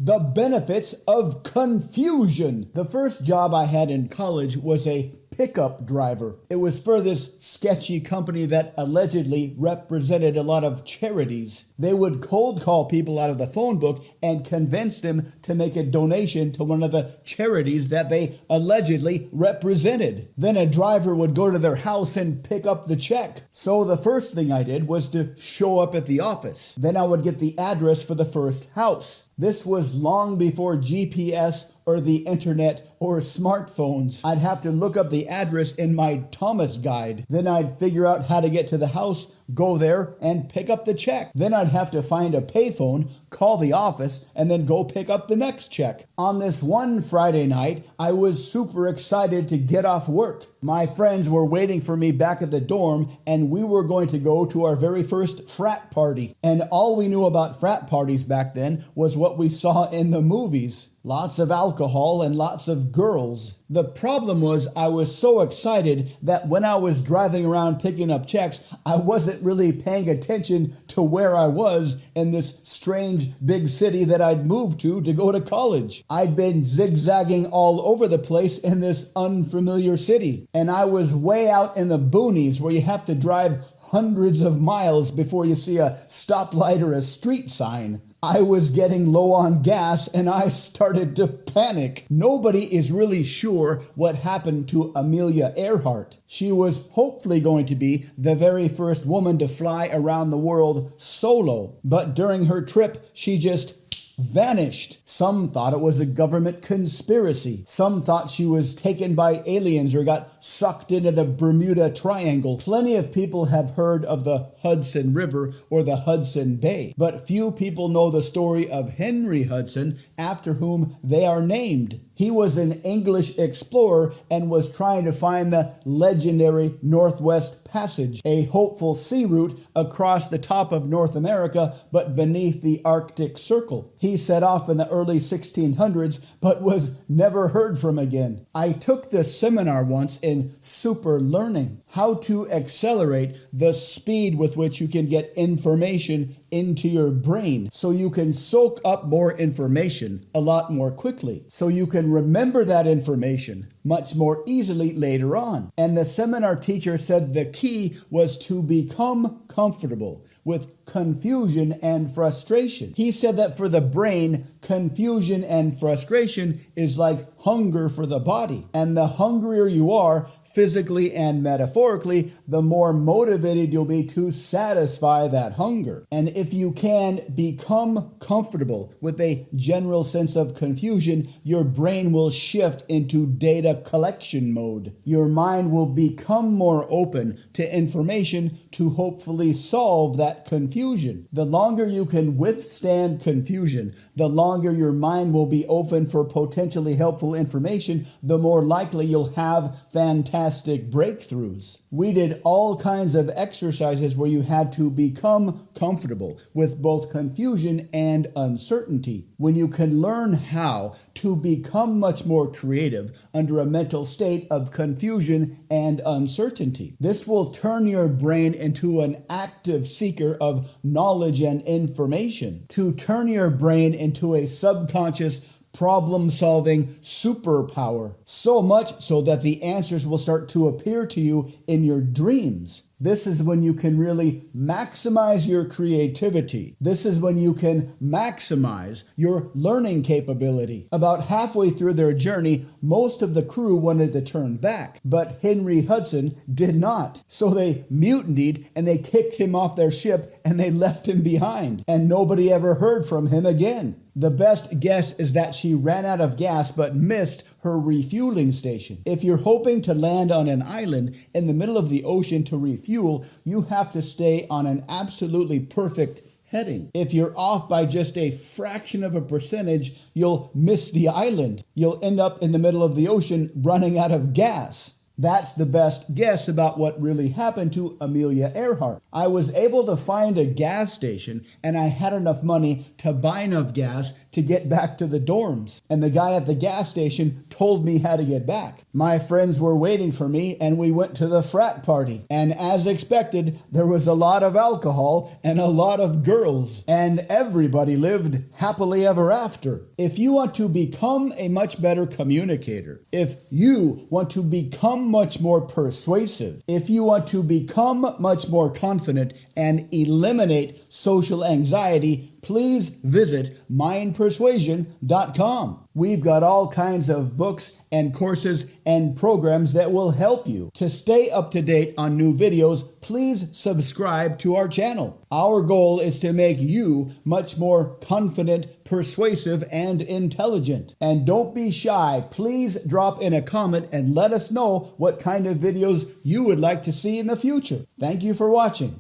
The benefits of confusion. The first job I had in college was a pickup driver. It was for this sketchy company that allegedly represented a lot of charities. They would cold call people out of the phone book and convince them to make a donation to one of the charities that they allegedly represented. Then a driver would go to their house and pick up the check. So the first thing I did was to show up at the office. Then I would get the address for the first house. This was long before GPS or the internet or smartphones. I'd have to look up the address in my Thomas guide. Then I'd figure out how to get to the house, go there, and pick up the check. Then I'd have to find a payphone, call the office, and then go pick up the next check. On this one Friday night, I was super excited to get off work. My friends were waiting for me back at the dorm, and we were going to go to our very first frat party. And all we knew about frat parties back then was what we saw in the movies. Lots of alcohol and lots of girls. The problem was I was so excited that when I was driving around picking up checks, I wasn't really paying attention to where I was in this strange big city that I'd moved to go to college. I'd been zigzagging all over the place in this unfamiliar city, and I was way out in the boonies where you have to drive hundreds of miles before you see a stoplight or a street sign. I was getting low on gas and I started to panic. Nobody is really sure what happened to Amelia Earhart. She was hopefully going to be the very first woman to fly around the world solo. But during her trip, she just vanished. Some thought it was a government conspiracy. Some thought she was taken by aliens or got sucked into the Bermuda Triangle. Plenty of people have heard of the Hudson River or the Hudson Bay, but few people know the story of Henry Hudson, after whom they are named. He was an English explorer and was trying to find the legendary Northwest Passage, a hopeful sea route across the top of North America but beneath the Arctic Circle. He set off in the early 1600s but was never heard from again. I took this seminar once in super learning, how to accelerate the speed with which you can get information into your brain so you can soak up more information a lot more quickly, so you can remember that information much more easily later on. And the seminar teacher said the key was to become comfortable with confusion and frustration. He said that for the brain, confusion and frustration is like hunger for the body. And the hungrier you are, physically and metaphorically, the more motivated you'll be to satisfy that hunger. And if you can become comfortable with a general sense of confusion, your brain will shift into data collection mode. Your mind will become more open to information to hopefully solve that confusion. The longer you can withstand confusion, the longer your mind will be open for potentially helpful information, the more likely you'll have fantastic breakthroughs. We did all kinds of exercises where you had to become comfortable with both confusion and uncertainty. When you can learn how to become much more creative under a mental state of confusion and uncertainty, this will turn your brain into an active seeker of knowledge and information, to turn your brain into a subconscious problem-solving superpower, so much so that the answers will start to appear to you in your dreams. This is when you can really maximize your creativity. This is when you can maximize your learning capability. About halfway through their journey, most of the crew wanted to turn back, but Henry Hudson did not. So they mutinied and they kicked him off their ship and they left him behind, and nobody ever heard from him again. The best guess is that she ran out of gas but missed her refueling station. If you're hoping to land on an island in the middle of the ocean to refuel, you have to stay on an absolutely perfect heading. If you're off by just a fraction of a percentage, you'll miss the island. You'll end up in the middle of the ocean running out of gas. That's the best guess about what really happened to Amelia Earhart. I was able to find a gas station, and I had enough money to buy enough gas to get back to the dorms. And the guy at the gas station told me how to get back. My friends were waiting for me, and we went to the frat party. And as expected, there was a lot of alcohol and a lot of girls. And everybody lived happily ever after. If you want to become a much better communicator, if you want to become much more persuasive, if you want to become much more confident and eliminate social anxiety, please visit mindpersuasion.com. We've got all kinds of books and courses and programs that will help you. To stay up to date on new videos, please subscribe to our channel. Our goal is to make you much more confident, persuasive, and intelligent. And don't be shy. Please drop in a comment and let us know what kind of videos you would like to see in the future. Thank you for watching.